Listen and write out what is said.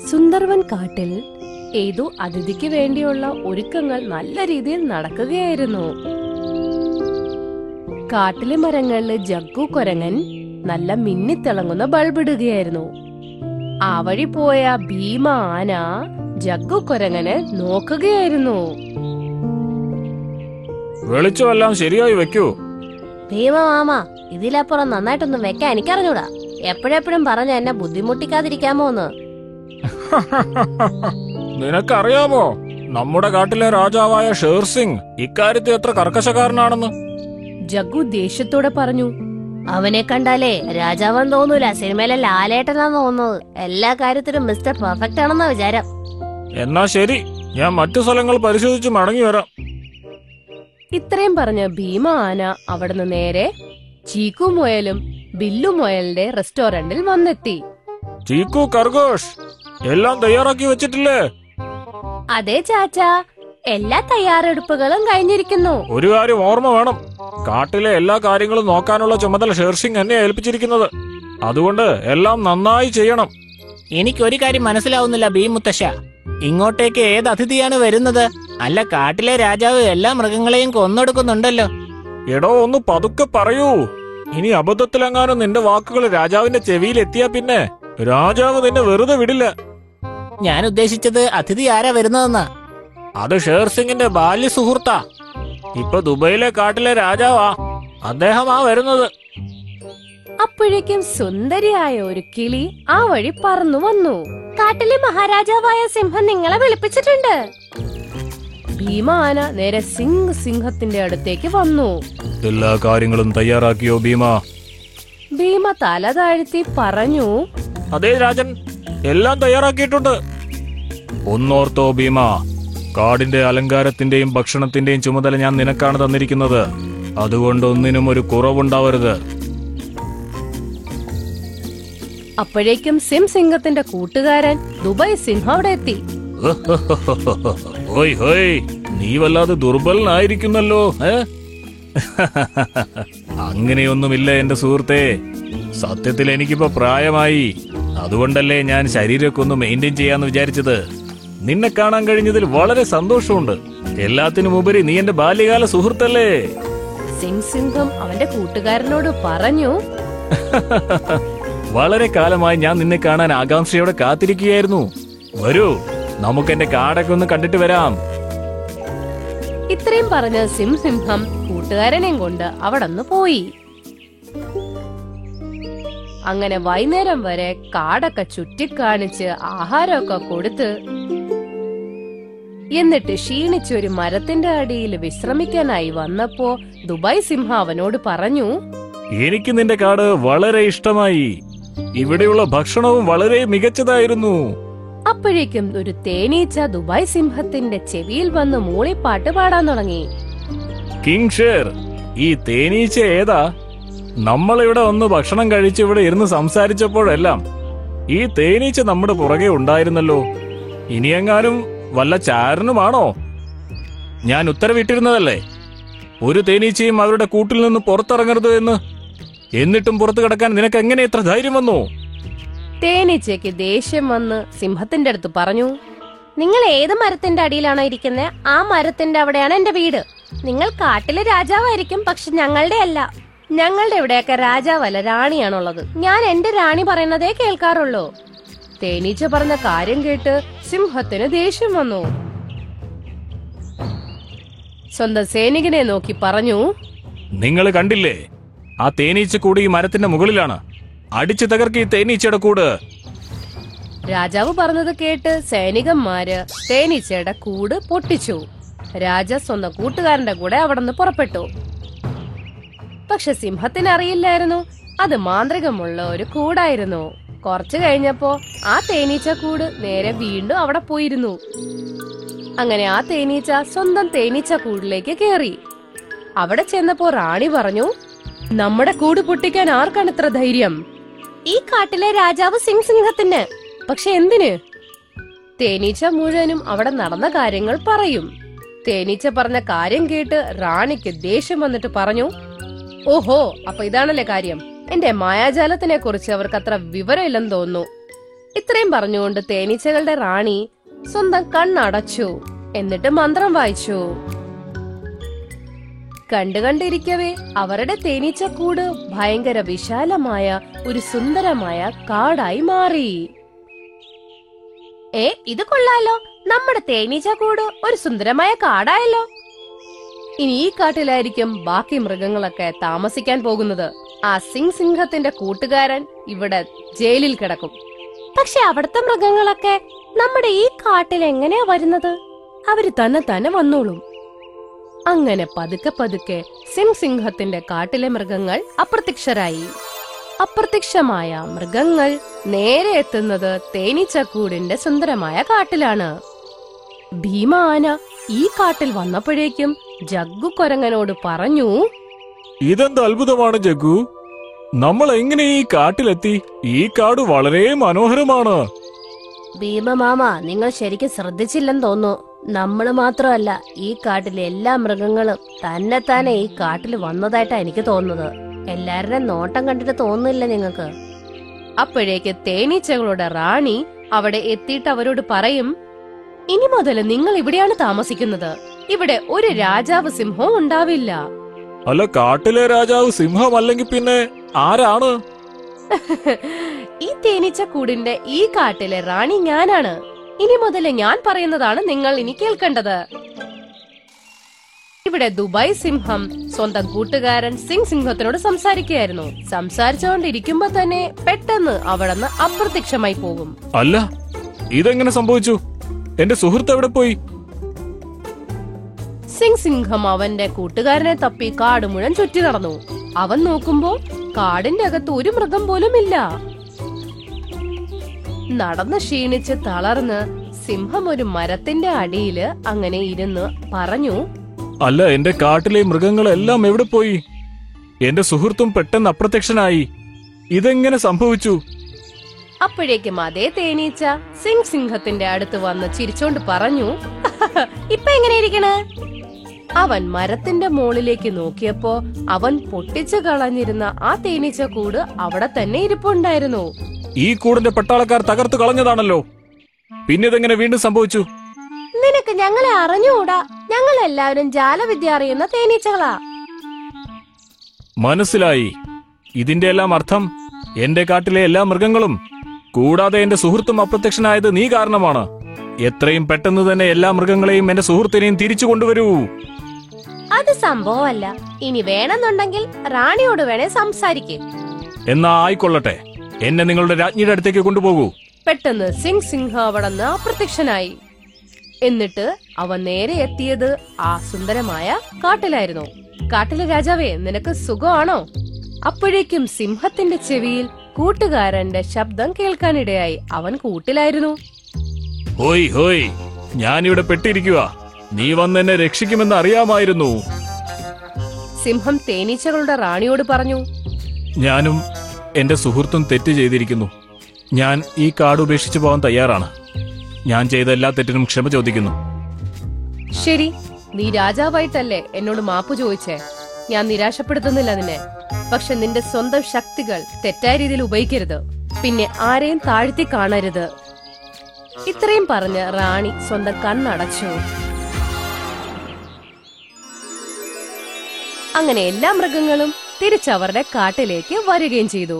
സുന്ദർവൻ കാട്ടിൽ ഏതോ അതിഥിക്ക് വേണ്ടിയുള്ള ഒരുക്കങ്ങൾ നല്ല രീതിയിൽ നടക്കുകയായിരുന്നു. കാട്ടിലെ മരങ്ങളില് ജഗ്ഗു കുരങ്ങൻ നല്ല മിന്നിത്തിളങ്ങുന്ന ബൾബിടുകയായിരുന്നു. ആ വഴി പോയ ഭീമ ആന ജഗ്ഗു കുരങ്ങനെ നോക്കുകയായിരുന്നു. വെളിച്ചമെല്ലാം ശരിയായി വെക്കൂ. ഭീമ മാമ, ഇതിലപ്പുറം നന്നായിട്ടൊന്നും വെക്കാൻ എനിക്കറിഞ്ഞൂടാ. എപ്പോഴെപ്പോഴും പറഞ്ഞ എന്നെ ബുദ്ധിമുട്ടിക്കാതിരിക്കാമോന്ന്. നിനക്കറിയാമോ നമ്മുടെ കാട്ടിലെ രാജാവായ ഷേർസിംഗ് ഇക്കാര്യത്തിൽ എത്ര കർക്കശക്കാരനാണെന്ന്? ജഗ്ഗു ദേഷ്യത്തോടെ പറഞ്ഞു. അവനെ കണ്ടാലേ രാജാവെന്ന് തോന്നൂല, സിനിമയിലെ ലാലേട്ടനാന്ന് തോന്നുന്നത്. എല്ലാ കാര്യത്തിലും മിസ്റ്റർ പെർഫെക്റ്റ് ആണെന്ന വിചാരം. എന്നാ ശരി, ഞാൻ മറ്റു സ്ഥലങ്ങൾ പരിശോധിച്ച് മടങ്ങി വരാം. ഇത്രയും പറഞ്ഞ് ഭീമ ആന അവിടുന്ന് നേരെ ചീക്കു മുയലും ബില്ലു മുയലിന്റെ റെസ്റ്റോറന്റിൽ വന്നെത്തി. ചീക്കു, ഖർഗോഷ്, എല്ലാം തയ്യാറാക്കി വെച്ചിട്ടില്ലേ? അതെ ചാച്ചാ, എല്ലാ തയ്യാറെടുപ്പുകളും കഴിഞ്ഞിരിക്കുന്നു. ഒരു കാര്യം ഓർമ്മ വേണം, കാട്ടിലെ എല്ലാ കാര്യങ്ങളും നോക്കാനുള്ള ചുമതല ഷേർസിംഗ് എന്നെ ഏൽപ്പിച്ചിരിക്കുന്നത്. അതുകൊണ്ട് എല്ലാം നന്നായി ചെയ്യണം. എനിക്കൊരു കാര്യം മനസ്സിലാവുന്നില്ല ഭീം മുത്തശ്ശ, ഇങ്ങോട്ടേക്ക് ഏത് അതിഥിയാണ് വരുന്നത്? അല്ല, കാട്ടിലെ രാജാവ് എല്ലാ മൃഗങ്ങളെയും കൊന്നൊടുക്കുന്നുണ്ടല്ലോ. എടോ, ഒന്ന് പതുക്കെ പറയൂ. ഇനി അബദ്ധത്തിലെങ്ങാനും നിന്റെ വാക്കുകൾ രാജാവിന്റെ ചെവിയിൽ എത്തിയാ പിന്നെ രാജാവ് നിന്നെ വെറുതെ വിടില്ല. ഞാൻ ഉദ്ദേശിച്ചത് അതിഥി ആരാ വരുന്നതെന്നാ. അത് ഷേർസിംഗിന്റെ ബാല്യ സുഹൃത്താ. ഇപ്പൊ ദുബൈയിലെ കാട്ടിലെ രാജാവാ. അദ്ദേഹമാ വരുന്നത്. അപ്പോഴേക്കും സുന്ദരിയായ ഒരു കിളി ആ വഴി പറന്നു വന്നു. കാട്ടിലെ മഹാരാജാവായ സിംഹം നിങ്ങളെ വിളിപ്പിച്ചിട്ടുണ്ട്. ഭീമ ആന നേരെ സിംഹത്തിന്റെ അടുത്തേക്ക് വന്നു. എല്ലാ കാര്യങ്ങളും തയ്യാറാക്കിയോ ഭീമ? ഭീമ തല താഴ്ത്തി പറഞ്ഞു. അതേ രാജൻ, എല്ലാം തയ്യാറാക്കിയിട്ടുണ്ട്. ഒന്നോർത്തോ ഭീമ, കാടിന്റെ അലങ്കാരത്തിന്റെയും ഭക്ഷണത്തിന്റെയും ചുമതല ഞാൻ നിനക്കാണ് തന്നിരിക്കുന്നത്. അതുകൊണ്ട് ഒന്നിനും ഒരു കുറവുണ്ടാവരുത്. അപ്പോഴേക്കും സിംഹത്തിന്റെ കൂട്ടുകാരൻ ദുബായ് സിംഹം അവിടെ എത്തി. ഹോയ് ഹോയ്, നീ വല്ലാതെ ദുർബലനായിരിക്കുന്നല്ലോ. അങ്ങനെയൊന്നുമില്ല എന്റെ സുഹൃത്തെ. സത്യത്തിൽ എനിക്കിപ്പോ പ്രായമായി. അതുകൊണ്ടല്ലേ ഞാൻ ശരീരമൊക്കെ ഒന്ന് മെയിൻറ്റെയിൻ ചെയ്യാന്ന് വിചാരിച്ചത്. നിന്നെ കാണാൻ കഴിഞ്ഞതിൽ വളരെ സന്തോഷമുണ്ട്. എല്ലാത്തിനും ഉപരി നീ എന്റെ ബാല്യകാല സുഹൃത്തല്ലേ. സിംഹം അവന്റെ കൂട്ടുകാരനോട് പറഞ്ഞു. വളരെ കാലമായി ഞാൻ നിന്നെ കാണാൻ ആകാംക്ഷയോടെ കാത്തിരിക്കുകയായിരുന്നു. വരൂ, നമുക്ക് എന്റെ കാടൊക്കെ ഒന്ന് കണ്ടിട്ട് വരാം. ഇത്രയും പറഞ്ഞ് സിംഹം കൂട്ടുകാരനെയും കൊണ്ട് അവിടന്ന് പോയി. അങ്ങനെ വൈകുന്നേരം വരെ കാടൊക്കെ ചുറ്റിക്കാണിച്ച് ആഹാരമൊക്കെ കൊടുത്ത് എന്നിട്ട് ക്ഷീണിച്ചൊരു മരത്തിന്റെ അടിയിൽ വിശ്രമിക്കാനായി വന്നപ്പോ ദുബായ് സിംഹം അവനോട് പറഞ്ഞു. എനിക്ക് നിന്റെ കാട് വളരെ ഇഷ്ടമായി. ഇവിടെയുള്ള ഭക്ഷണവും വളരെ മികച്ചതായിരുന്നു. അപ്പോഴേക്കും ഒരു തേനീച്ച ദുബായ് സിംഹത്തിന്റെ ചെവിയിൽ വന്ന് മൂളിപ്പാട്ട് പാടാൻ തുടങ്ങി. കിങ് ഷേർ, ഈ തേനീച്ച ഏതാ? നമ്മളിവിടെ ഒന്ന് ഭക്ഷണം കഴിച്ച് ഇവിടെ ഇരുന്ന് സംസാരിച്ചപ്പോഴെല്ലാം ഈ തേനീച്ച നമ്മുടെ പുറകെ ഉണ്ടായിരുന്നല്ലോ. ഇനിയെങ്ങാനും വല്ല ചാരനുമാണോ? ഞാൻ ഉത്തരവിട്ടിരുന്നതല്ലേ ഒരു തേനീച്ചയും അവരുടെ കൂട്ടിൽ നിന്ന് പുറത്തിറങ്ങരുത് എന്ന്. എന്നിട്ടും പുറത്തു കിടക്കാൻ നിനക്ക് എങ്ങനെ ഇത്ര ധൈര്യം വന്നു? തേനീച്ചയ്ക്ക് ദേഷ്യം വന്ന് സിംഹത്തിന്റെ അടുത്ത് പറഞ്ഞു. നിങ്ങൾ ഏത് മരത്തിന്റെ അടിയിലാണോ ഇരിക്കുന്നത്, ആ മരത്തിന്റെ അവിടെയാണ് എന്റെ വീട്. നിങ്ങൾ കാട്ടിലെ രാജാവായിരിക്കും, പക്ഷെ ഞങ്ങളുടെ അല്ല. ഞങ്ങളുടെ ഇവിടെയൊക്കെ രാജാവല്ല, രാണിയാണുള്ളത്. ഞാൻ എന്റെ റാണി പറയുന്നതേ കേൾക്കാറുള്ളൂ. തേനീച്ച പറഞ്ഞ കാര്യം കേട്ട് സിംഹത്തിന് ദേഷ്യം വന്നു. സ്വന്തം സൈനികനെ നോക്കി പറഞ്ഞു. നിങ്ങൾ കണ്ടില്ലേ, ആ തേനീച്ച കൂട് ഈ മരത്തിന്റെ മുകളിലാണ്. അടിച്ചു തകർക്കി തേനീച്ചയുടെ കൂട്. രാജാവ് പറഞ്ഞത് കേട്ട് സൈനികന്മാര് തേനീച്ചയുടെ കൂട് പൊട്ടിച്ചു. രാജ സ്വന്തം കൂട്ടുകാരന്റെ കൂടെ അവിടുന്ന് പുറപ്പെട്ടു. പക്ഷെ സിംഹത്തിന് അറിയില്ലായിരുന്നു അത് മാന്ത്രികമുള്ള ഒരു കൂടായിരുന്നു. കുറച്ചു കഴിഞ്ഞപ്പോ ആ തേനീച്ച കൂട് നേരെ വീണ്ടും അവിടെ പോയിരുന്നു. അങ്ങനെ ആ തേനീച്ച സ്വന്തം തേനീച്ച കൂടിലേക്ക് കേറി. അവിടെ ചെന്നപ്പോ റാണി പറഞ്ഞു. നമ്മുടെ കൂട് പൊട്ടിക്കാൻ ആർക്കാണ് ഇത്ര ധൈര്യം? ഈ കാട്ടിലെ രാജാവ് സിംഹത്തിന്. പക്ഷെ എന്തിന്? തേനീച്ച മുഴുവനും അവിടെ നടന്ന കാര്യങ്ങൾ പറയും. തേനീച്ച പറഞ്ഞ കാര്യം കേട്ട് റാണിക്ക് ദേഷ്യം വന്നിട്ട് പറഞ്ഞു. ഓഹോ, അപ്പൊ ഇതാണല്ലേ കാര്യം. എന്റെ മായാജാലത്തിനെ കുറിച്ച് അവർക്ക് അത്ര വിവരമില്ലെന്ന് തോന്നുന്നു. ഇത്രയും പറഞ്ഞുകൊണ്ട് തേനീച്ചകളുടെ റാണി സ്വന്തം കണ്ണടച്ചു. എന്നിട്ട് മന്ത്രം വായിച്ചു. കണ്ടിരിക്കവേ അവരുടെ തേനീച്ചക്കൂട് ഭയങ്കര വിശാലമായ ഒരു സുന്ദരമായ കാടായി മാറി. ഇത് കൊള്ളാലോ, നമ്മുടെ തേനീച്ചക്കൂട് ഒരു സുന്ദരമായ കാടായല്ലോ. ഇനി ഈ കാട്ടിലായിരിക്കും ബാക്കി മൃഗങ്ങളൊക്കെ താമസിക്കാൻ പോകുന്നത്. ആ സിംഹത്തിന്റെ കൂട്ടുകാരൻ ഇവിടെ ജയിലിൽ കിടക്കും. പക്ഷെ അവിടുത്തെ മൃഗങ്ങളൊക്കെ നമ്മുടെ ഈ കാട്ടിൽ എങ്ങനെയാ വരുന്നത്? അവര് തന്നെ വന്നോളും. അങ്ങനെ പതുക്കെ സിംഹത്തിന്റെ കാട്ടിലെ മൃഗങ്ങൾ അപ്രത്യക്ഷരായി. അപ്രത്യക്ഷമായ മൃഗങ്ങൾ നേരെ എത്തുന്നത് തേനീച്ചക്കൂടിന്റെ സുന്ദരമായ കാട്ടിലാണ്. ഭീമ ആന ഈ കാട്ടിൽ വന്നപ്പോഴേക്കും ജഗ്ഗു കുരങ്ങനോട് പറഞ്ഞു, ഇതെന്ത് അത്ഭുതമാണ് ജഗ്ഗു, നമ്മൾ എങ്ങനെ ഈ കാട്ടിലെത്തി? ഈ കാട് വളരെ മനോഹരമാണ്. ഭീമമാമ, നിങ്ങൾ ശരിക്കും ശ്രദ്ധിച്ചില്ലെന്ന് തോന്നുന്നു. നമ്മള് മാത്രമല്ല, ഈ കാട്ടിലെ എല്ലാ മൃഗങ്ങളും തന്നെ ഈ കാട്ടിൽ വന്നതായിട്ടാ എനിക്ക് തോന്നുന്നത്. എല്ലാവരുടെയും നോട്ടം കണ്ടിട്ട് തോന്നുന്നില്ല നിങ്ങൾക്ക്? അപ്പോഴേക്ക് തേനീച്ചകളുടെ റാണി അവിടെ എത്തിയിട്ട് അവരോട് പറയും, ഇനി മുതൽ നിങ്ങൾ ഇവിടെയാണ് താമസിക്കുന്നത്. ഇവിടെ ഒരു രാജാവ് സിംഹവും ഉണ്ടാവില്ല. അല്ല, കാട്ടിലെ രാജാവ് സിംഹമല്ലെങ്കിൽ പിന്നെ ആരാണ്? ഈ തേനീച്ചക്കൂടിന്റെ ഈ കാട്ടിലെ റാണി ഞാനാണ്. ഇനി മുതൽ ഞാൻ പറയുന്നതാണ് നിങ്ങൾ ഇനി കേൾക്കേണ്ടത്. ഇവിടെ ദുബായ് സിംഹം സ്വന്തം കൂട്ടുകാരൻ സിംഹത്തിനോട് സംസാരിക്കുകയായിരുന്നു. സംസാരിച്ചുകൊണ്ടിരിക്കുമ്പോ തന്നെ പെട്ടെന്ന് അവിടുന്ന് അപ്രത്യക്ഷമായി പോകും. അല്ല, ഇതെങ്ങനെ സംഭവിച്ചു? എന്റെ സുഹൃത്ത് എവിടെ പോയി? സിംഹം അവന്റെ കൂട്ടുകാരനെ തപ്പി കാട് മുഴുവൻ ചുറ്റി നടന്നു. അവൻ നോക്കുമ്പോ കാടിന്റെ അകത്ത് ഒരു മൃഗം പോലും ഇല്ല. നടന്ന് ക്ഷീണിച്ച് തളർന്ന് സിംഹം ഒരു മരത്തിന്റെ അടിയില് അങ്ങനെ ഇരുന്ന് പറഞ്ഞു, അല്ല, എന്റെ കാട്ടിലെ മൃഗങ്ങളെല്ലാം എവിടെ പോയി? എന്റെ സുഹൃത്തും പെട്ടെന്ന് അപ്രത്യക്ഷനായി. ഇതെങ്ങനെ സംഭവിച്ചു? അപ്പോഴേക്കും അതേ തേനീച്ച സിംഹത്തിന്റെ അടുത്ത് വന്ന് ചിരിച്ചോണ്ട് പറഞ്ഞു, ഇപ്പൊ എങ്ങനെ ഇരിക്കണ്? അവൻ മരത്തിന്റെ മുകളിലേക്ക് നോക്കിയപ്പോ അവൻ പൊട്ടിച്ചു കളഞ്ഞിരുന്ന ആ തേനീച്ച കൂട് അവിടെ തന്നെ ഇരിപ്പുണ്ടായിരുന്നു. ഈ കൂടിന്റെ പട്ടാളക്കാർ തകർത്തു കളഞ്ഞതാണല്ലോ. പിന്നെ ഇതെങ്ങനെ വീണ്ടും സംഭവിച്ചു? നിനക്ക് ഞങ്ങളെ അറിഞ്ഞുകൂടാ. ഞങ്ങൾ എല്ലാവരും ജാലവിദ്യ അറിയുന്ന തേനീച്ചകളാ. മനസ്സിലായി. ഇതിന്റെ എല്ലാം അർത്ഥം എന്റെ കാട്ടിലെ എല്ലാ മൃഗങ്ങളും കൂടാതെ എന്റെ സുഹൃത്തും അപ്രത്യക്ഷനായത് നീ കാരണമാണ്. എത്രയും പെട്ടെന്ന് തന്നെ എല്ലാ മൃഗങ്ങളെയും എന്റെ സുഹൃത്തിനെയും തിരിച്ചു കൊണ്ടുവരൂ. അത് സംഭവമല്ല. ഇനി വേണമെന്നുണ്ടെങ്കിൽ റാണിയോട് വേണേ സംസാരിക്കും. എന്നാ ആയിക്കൊള്ളട്ടെ, എന്നെ നിങ്ങളുടെ രാജ്ഞിയുടെ അടുത്തേക്ക് കൊണ്ടുപോകൂ. പെട്ടെന്ന് സിംഹം അവിടുന്ന് അപ്രത്യക്ഷനായി. എന്നിട്ട് അവൻ നേരെ എത്തിയത് ആ സുന്ദരമായ കാട്ടിലായിരുന്നു. കാട്ടിലെ രാജാവേ, നിനക്ക് സുഖമാണോ? അപ്പോഴേക്കും സിംഹത്തിന്റെ ചെവിയിൽ കൂട്ടുകാരന്റെ ശബ്ദം കേൾക്കാനിടയായി. അവൻ കൂട്ടിലായിരുന്നു. ഹോയ് ഹോയ്, ഞാനിവിടെ പെട്ടിരിക്കുക. നീ വന്ന് എന്നെ രക്ഷിക്കുമെന്ന് അറിയാമായിരുന്നു. സിംഹം തേനീച്ചകളുടെ റാണിയോട് പറഞ്ഞു, ഞാനും എന്റെ സുഹൃത്തും തെറ്റ് ചെയ്തിരിക്കുന്നു. ഞാൻ ഈ കാട് ഉപേക്ഷിച്ചു പോകാൻ തയ്യാറാണ്. ഞാൻ ചെയ്ത എല്ലാ തെറ്റിനും ക്ഷമ ചോദിക്കുന്നു. ശരി, നീ രാജാവായിട്ടല്ലേ എന്നോട് മാപ്പ് ചോദിച്ചേ. ഞാൻ നിരാശപ്പെടുത്തുന്നില്ല നിന്നെ. പക്ഷെ നിന്റെ സ്വന്തം ശക്തികൾ തെറ്റായ രീതിയിൽ ഉപയോഗിക്കരുത്. പിന്നെ ആരെയും താഴ്ത്തി കാണരുത്. ഇത്രയും പറഞ്ഞ് റാണി സ്വന്തം കണ്ണടച്ചു. അങ്ങനെ എല്ലാ മൃഗങ്ങളും തിരിച്ചവരുടെ കാട്ടിലേക്ക് വരികയും ചെയ്തു.